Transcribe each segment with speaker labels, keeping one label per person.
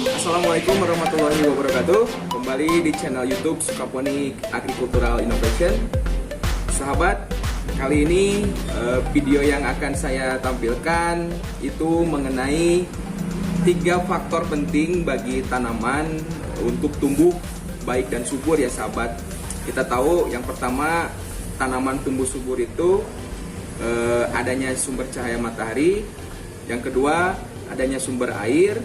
Speaker 1: Assalamualaikum warahmatullahi wabarakatuh. Kembali di channel YouTube Sukaponik Agricultural Innovation. Sahabat, kali ini video yang akan saya tampilkan itu mengenai 3 faktor penting bagi tanaman untuk tumbuh baik dan subur ya sahabat. Kita tahu yang pertama, tanaman tumbuh subur itu adanya sumber cahaya matahari, yang kedua adanya sumber air,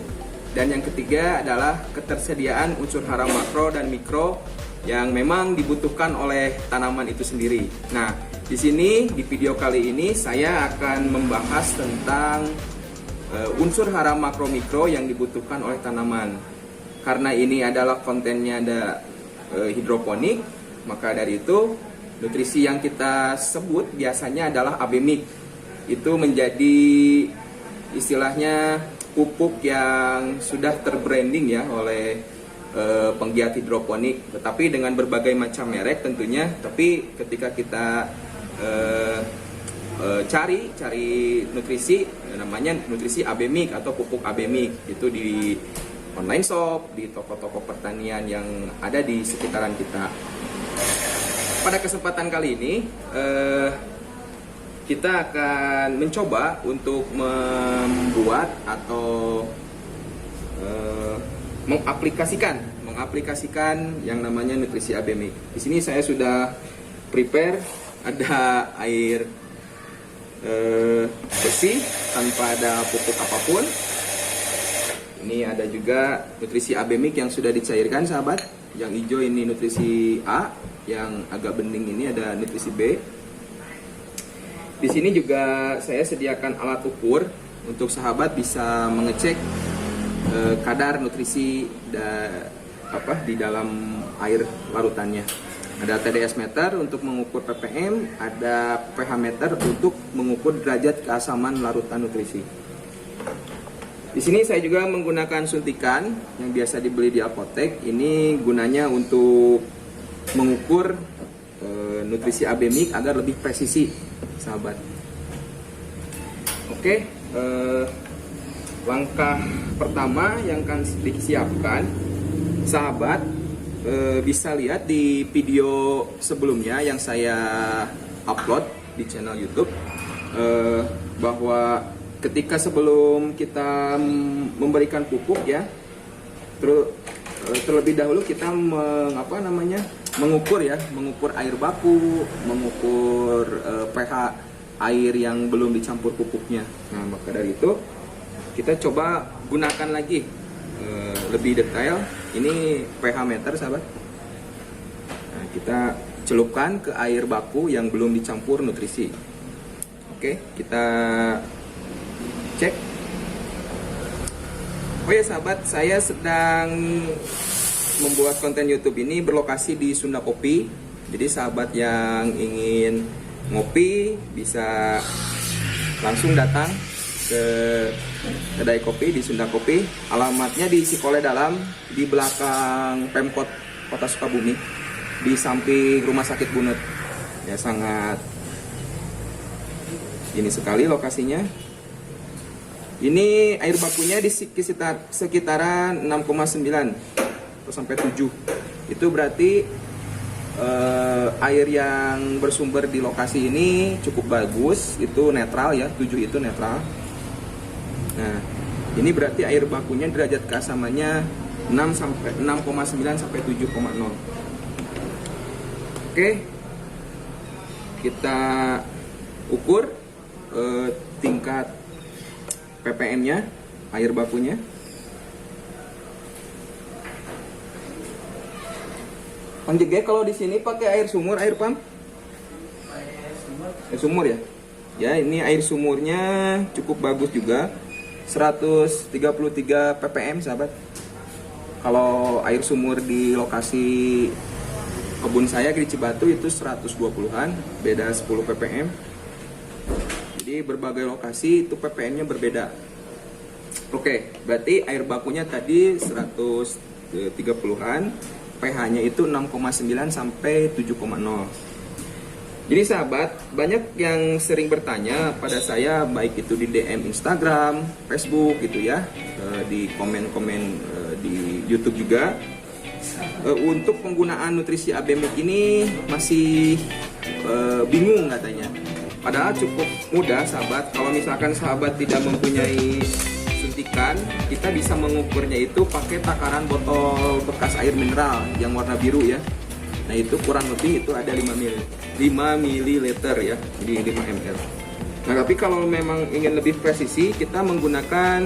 Speaker 1: dan yang ketiga adalah ketersediaan unsur hara makro dan mikro yang memang dibutuhkan oleh tanaman itu sendiri. Nah, di sini di video kali ini saya akan membahas tentang unsur hara makro mikro yang dibutuhkan oleh tanaman. Karena ini adalah kontennya ada hidroponik, maka dari itu nutrisi yang kita sebut biasanya adalah AB-mix. Itu menjadi istilahnya pupuk yang sudah terbranding ya oleh penggiat hidroponik, tetapi dengan berbagai macam merek tentunya. Tapi ketika kita cari nutrisi, namanya nutrisi AB-mix atau pupuk AB-mix, itu di online shop, di toko-toko pertanian yang ada di sekitaran kita. Pada kesempatan kali ini kita akan mencoba untuk membuat atau mengaplikasikan yang namanya nutrisi AB-mix. Di sini saya sudah prepare, ada air bersih tanpa ada pupuk apapun. Ini ada juga nutrisi AB-mix yang sudah dicairkan sahabat. Yang hijau ini nutrisi A, yang agak bening ini ada nutrisi B. Di sini juga saya sediakan alat ukur untuk sahabat bisa mengecek kadar nutrisi di dalam air larutannya. Ada TDS meter untuk mengukur ppm, ada pH meter untuk mengukur derajat keasaman larutan nutrisi. Di sini saya juga menggunakan suntikan yang biasa dibeli di apotek. Ini gunanya untuk mengukur nutrisi AB-mix agar lebih presisi, sahabat. Oke, langkah pertama yang akan disiapkan, sahabat bisa lihat di video sebelumnya yang saya upload di channel YouTube, bahwa ketika sebelum kita memberikan pupuk ya, terlebih dahulu kita mengukur air baku, mengukur pH air yang belum dicampur pupuknya. Nah, maka dari itu kita coba gunakan lagi lebih detail. Ini pH meter sahabat. Nah, kita celupkan ke air baku yang belum dicampur nutrisi. Oke, kita cek. Oh ya sahabat, saya sedang membuat konten YouTube ini berlokasi di Sunda Kopi. Jadi sahabat yang ingin ngopi bisa langsung datang ke kedai kopi di Sunda Kopi. Alamatnya di Sikole Dalam, di belakang Pemkot Kota Sukabumi, di samping Rumah Sakit Bunut. Ya, sangat ini sekali lokasinya. Ini air bakunya di sekitaran 6,9 sampai 7. Itu berarti air yang bersumber di lokasi ini cukup bagus, itu netral ya, 7 itu netral. Nah, ini berarti air bakunya derajat keasamannya 6,9 sampai 7,0. Oke, kita ukur tingkat ppm-nya, air bakunya. Bang Jege, kalau di sini pakai air sumur, air pump? Air sumur ya? Ya, ini air sumurnya cukup bagus juga, 133 ppm sahabat. Kalau air sumur di lokasi kebun saya di Cibatu itu 120-an, beda 10 ppm. Jadi berbagai lokasi itu ppm-nya berbeda. Oke, berarti air bakunya tadi 130-an, pH-nya itu 6,9 sampai 7,0.
Speaker 2: Jadi sahabat, banyak yang sering bertanya pada saya, baik itu di DM Instagram, Facebook gitu ya, di komen-komen di YouTube juga, untuk penggunaan nutrisi Abemik ini masih bingung katanya. Padahal cukup mudah sahabat. Kalau misalkan sahabat tidak mempunyai suntikan, kita bisa mengukurnya itu pakai takaran botol bekas air mineral yang warna biru ya. Nah itu kurang lebih itu ada 5 ml ya, jadi 5 ml. Nah tapi kalau memang ingin lebih presisi, kita menggunakan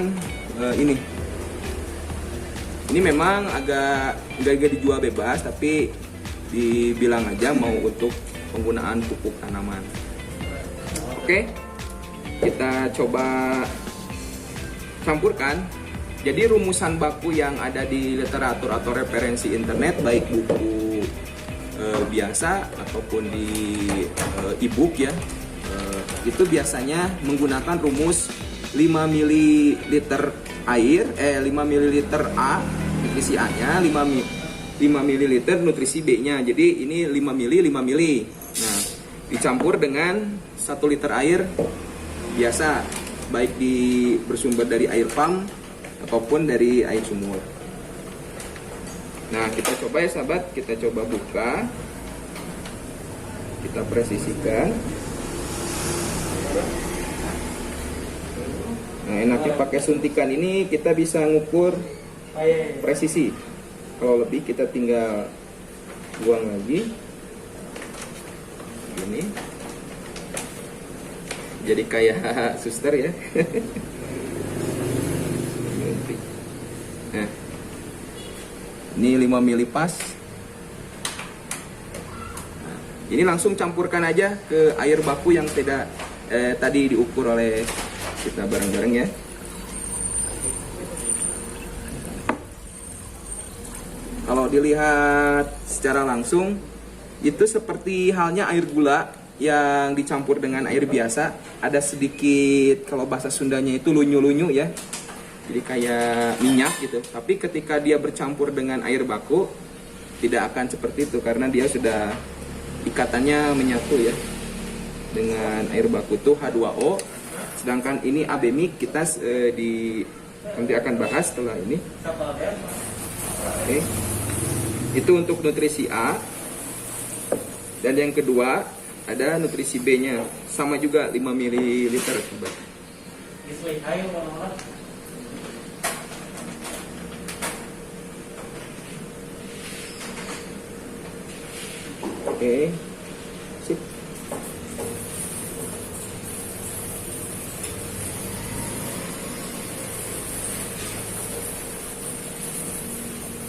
Speaker 2: ini. Ini memang agak dijual bebas, tapi dibilang aja mau untuk penggunaan pupuk tanaman. Oke, kita coba campurkan. Jadi rumusan baku yang ada di literatur atau referensi internet, baik buku biasa ataupun di e-book ya, itu biasanya menggunakan rumus 5 ml air, 5 ml A nutrisi A nya, 5 ml nutrisi B nya. Jadi ini 5 ml 5 ml. Nah dicampur dengan 1 liter air biasa, baik bersumber dari air pump ataupun dari air sumur. Nah kita coba ya sahabat, kita coba buka, kita presisikan. Nah enaknya pakai suntikan ini kita bisa ngukur presisi. Kalau lebih kita tinggal buang lagi. Ini jadi kayak suster ya. Nah ini 5 ml pas. Nah, ini langsung campurkan aja ke air baku yang tidak tadi diukur oleh kita bareng-bareng ya. Kalau dilihat secara langsung, itu seperti halnya air gula yang dicampur dengan air biasa. Ada sedikit, kalau bahasa Sundanya itu lunyu-lunyu ya. Jadi kayak minyak gitu. Tapi ketika dia bercampur dengan air baku, tidak akan seperti itu karena dia sudah ikatannya menyatu ya dengan air baku itu H2O. Sedangkan ini Abemik, kita nanti akan bahas setelah ini. Oke. Itu untuk nutrisi A. Dan yang kedua ada nutrisi B-nya, sama juga 5 ml sobat. Oke. Sip.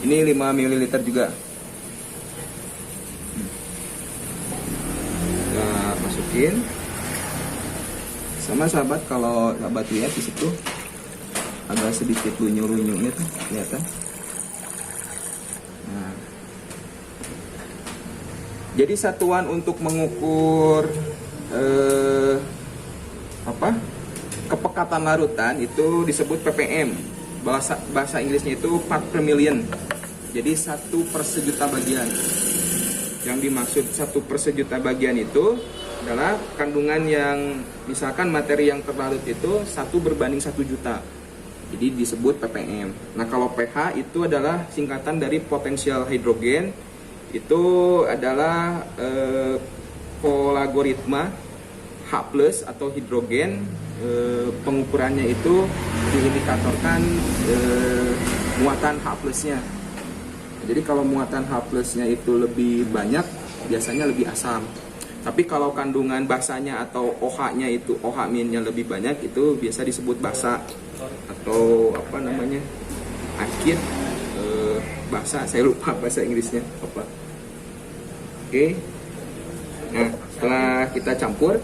Speaker 2: Ini 5 ml juga. Kita masukin. Sama sahabat, kalau sahabat lihat di situ agak sedikit lunyu-lunyunya tuh, kelihatan. Nah. Jadi satuan untuk mengukur kepekatan larutan itu disebut ppm. Bahasa Inggrisnya itu part per million. Jadi 1 per sejuta bagian. Yang dimaksud 1 per sejuta bagian itu adalah kandungan yang, misalkan materi yang terlarut itu 1 berbanding 1 juta. Jadi disebut ppm. Nah kalau pH itu adalah singkatan dari potensial hidrogen. Itu adalah kolagoritma H+ atau hidrogen. Pengukurannya itu diindikatorkan muatan H+-nya. Jadi kalau muatan H+-nya itu lebih banyak, biasanya lebih asam. Tapi kalau kandungan basanya atau OH-nya itu, OH-nya lebih banyak, itu biasa disebut basa atau apa namanya, akid. Basa, saya lupa bahasa Inggrisnya apa. Oke. Nah setelah kita campur,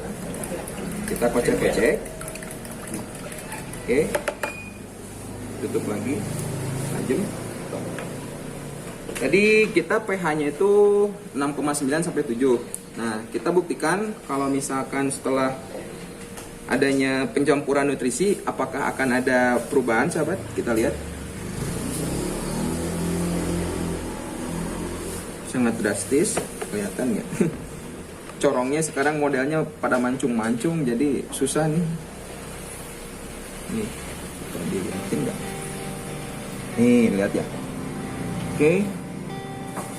Speaker 2: kita kocek-kocek. Oke, tutup lagi, tajam. Tadi kita pH-nya itu 6,9 sampai 7. Nah, kita buktikan kalau misalkan setelah adanya pencampuran nutrisi, apakah akan ada perubahan, sahabat? Kita lihat. Sangat drastis, kelihatan nggak? corongnya sekarang modelnya pada mancung-mancung, jadi susah nih. Nih, bisa dilihatin nggak? Nih, lihat ya. Oke.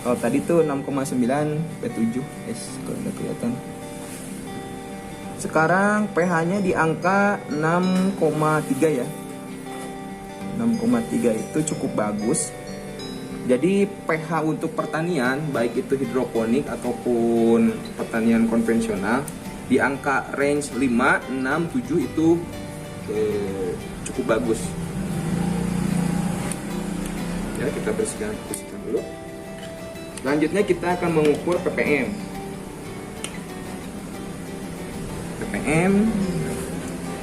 Speaker 2: Kalau tadi tuh 6,9 P7, kalau nggak kelihatan. Sekarang pH-nya di angka 6,3 ya. 6,3 itu cukup bagus. Jadi pH untuk pertanian, baik itu hidroponik ataupun pertanian konvensional, di angka range 5, 6, 7 itu cukup bagus. Ya, kita bersihkan dulu. Selanjutnya kita akan mengukur ppm. ppm,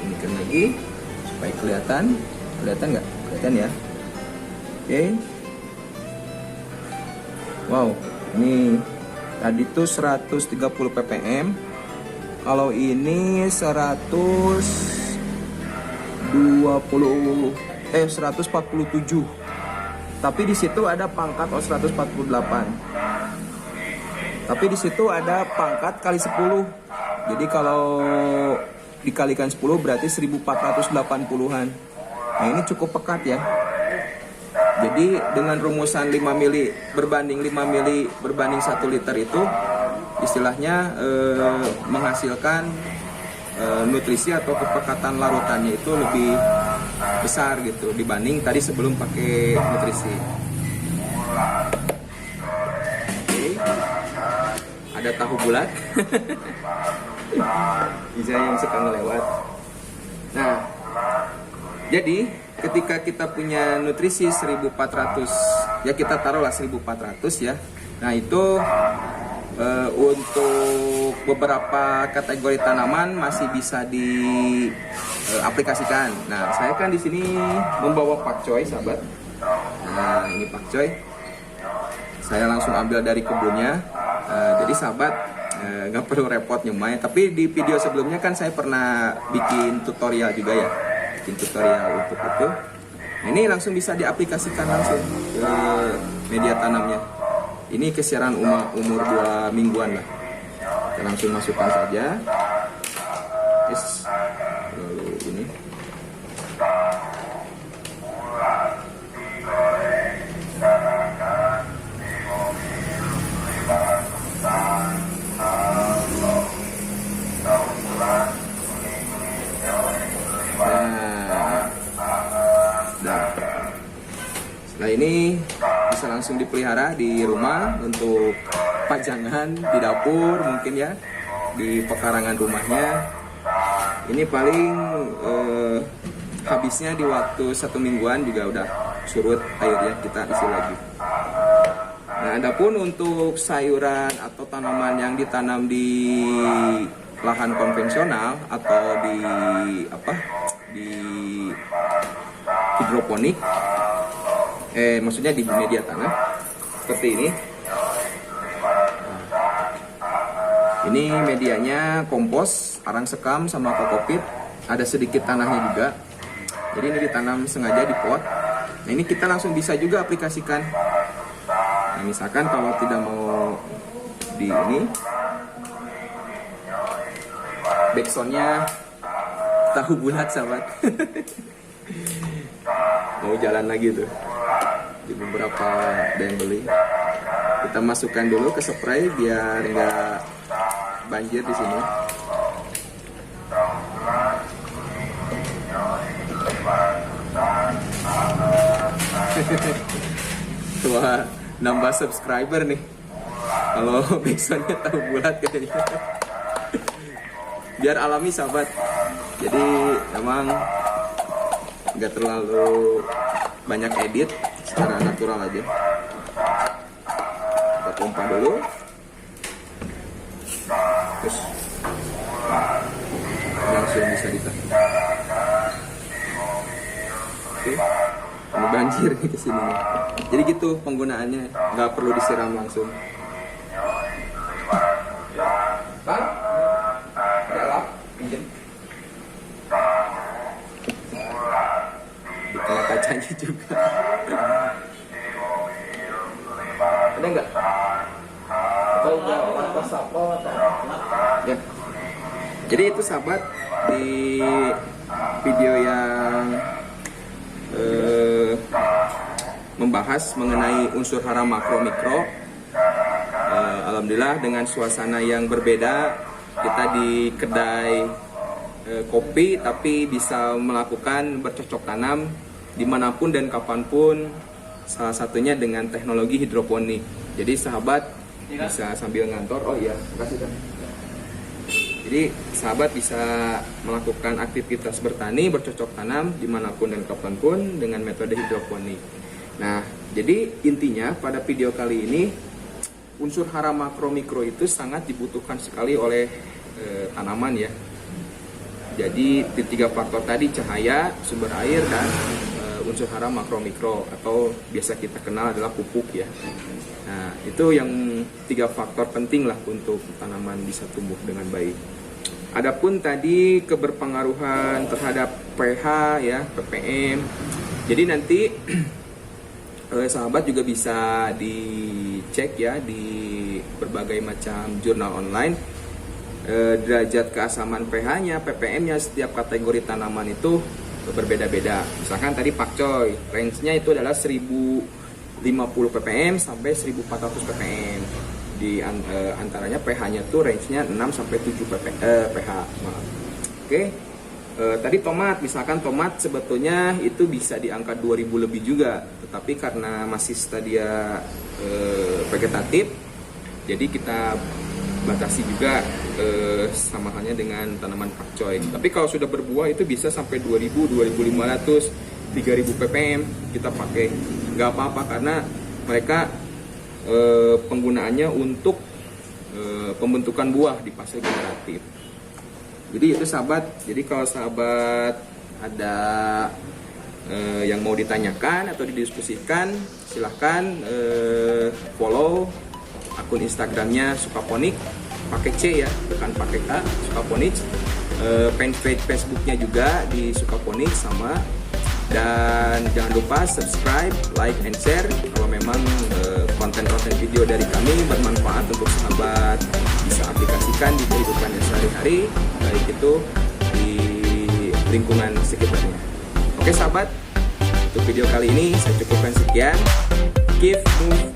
Speaker 2: ini kan lagi supaya kelihatan nggak? Kelihatan ya. Oke. Wow, ini tadi tuh 130 ppm. Kalau ini 147. Tapi di situ ada pangkat 148. Tapi di situ ada pangkat kali 10. Jadi kalau dikalikan 10 berarti 1480-an. Nah, ini cukup pekat ya. Jadi dengan rumusan 5 mili berbanding 5 mili berbanding 1 liter itu istilahnya menghasilkan nutrisi atau kepekatan larutannya itu lebih besar gitu dibanding tadi sebelum pakai nutrisi. Oke. Ada tahu bulat. Bisa yang suka ngelewat. Nah, jadi ketika kita punya nutrisi 1400, ya kita taruhlah 1400 ya. Nah itu untuk beberapa kategori tanaman masih bisa diaplikasikan. Nah saya kan di sini membawa pakcoy, sahabat. Nah ini pakcoy, saya langsung ambil dari kebunnya. Jadi sahabat nggak perlu repot nyemai. Tapi di video sebelumnya kan saya pernah bikin tutorial juga ya. Tutorial untuk itu. Ini langsung bisa diaplikasikan langsung ke media tanamnya. Ini kesiaran umur 2 mingguan lah. Kita langsung masukkan saja. Lalu ini. Nah ini bisa langsung dipelihara di rumah untuk pajangan di dapur mungkin ya, di pekarangan rumahnya. Ini paling habisnya di waktu 1 mingguan juga udah surut airnya, kita isi lagi. Nah adapun untuk sayuran atau tanaman yang ditanam di lahan konvensional atau di hidroponik, maksudnya di media tanah seperti ini. Ini medianya kompos, arang sekam sama kokopit. Ada sedikit tanahnya juga. Jadi ini ditanam sengaja di pot. Nah ini kita langsung bisa juga aplikasikan. Nah misalkan kalau tidak mau di ini, backsoundnya tahu bulat sahabat. Mau jalan lagi tuh. Di beberapa ada yang beli. Kita masukkan dulu ke spray biar nggak banjir di sini. Wah, nambah subscriber nih. Kalau backsoundnya tahu bulat kayaknya. Biar alami sahabat. Jadi emang nggak terlalu banyak edit, secara natural aja. Kita pompa dulu. Terus langsung bisa ditahan. Oke, ini banjir nih kesini nih. Jadi gitu penggunaannya, nggak perlu disiram langsung. Kan? Ada lap, pinjam. Dikena kacanya juga. Ada nggak? Atau Ya. Jadi itu sahabat di video yang membahas mengenai unsur hara makro mikro. Alhamdulillah dengan suasana yang berbeda, kita di kedai kopi tapi bisa melakukan bercocok tanam dimanapun dan kapanpun, salah satunya dengan teknologi hidroponik. Jadi sahabat bisa sambil ngantor, oh iya, makasih kan. Jadi sahabat bisa melakukan aktivitas bertani, bercocok tanam dimanapun dan kapanpun dengan metode hidroponik. Nah, jadi intinya pada video kali ini unsur hara makro mikro itu sangat dibutuhkan sekali oleh tanaman ya. Jadi di 3 faktor tadi, cahaya, sumber air, dan unsur hara makro mikro atau biasa kita kenal adalah pupuk ya. Nah, itu yang 3 faktor penting lah untuk tanaman bisa tumbuh dengan baik. Adapun tadi keberpengaruhan terhadap pH ya, ppm. Jadi nanti sahabat juga bisa dicek ya di berbagai macam jurnal online, derajat keasaman pH-nya, ppm-nya setiap kategori tanaman itu berbeda-beda. Misalkan tadi pakcoy, range-nya itu adalah 1050 ppm sampai 1400 ppm. Di antaranya pH-nya tuh range-nya 6 sampai 7 pH. Maaf. Oke. Tadi tomat, misalkan tomat sebetulnya itu bisa di angka 2000 lebih juga, tetapi karena masih stadia vegetatif, jadi kita batasi juga sama halnya dengan tanaman pakcoy. Tapi kalau sudah berbuah itu bisa sampai 2000, 2500, 3000 ppm kita pakai, nggak apa-apa karena mereka penggunaannya untuk pembentukan buah di fase generatif. Jadi itu sahabat. Jadi kalau sahabat ada yang mau ditanyakan atau didiskusikan, silahkan follow akun Instagramnya Sukaponik, pakai C ya, bukan pakai K, Sukaponik. Fanpage Facebooknya juga di Sukaponik sama. Dan jangan lupa subscribe, like, and share kalau memang konten-konten video dari kami bermanfaat untuk sahabat bisa aplikasikan di kehidupan sehari-hari, baik itu di lingkungan sekitarnya. Oke sahabat, untuk video kali ini saya cukupkan sekian. Keep move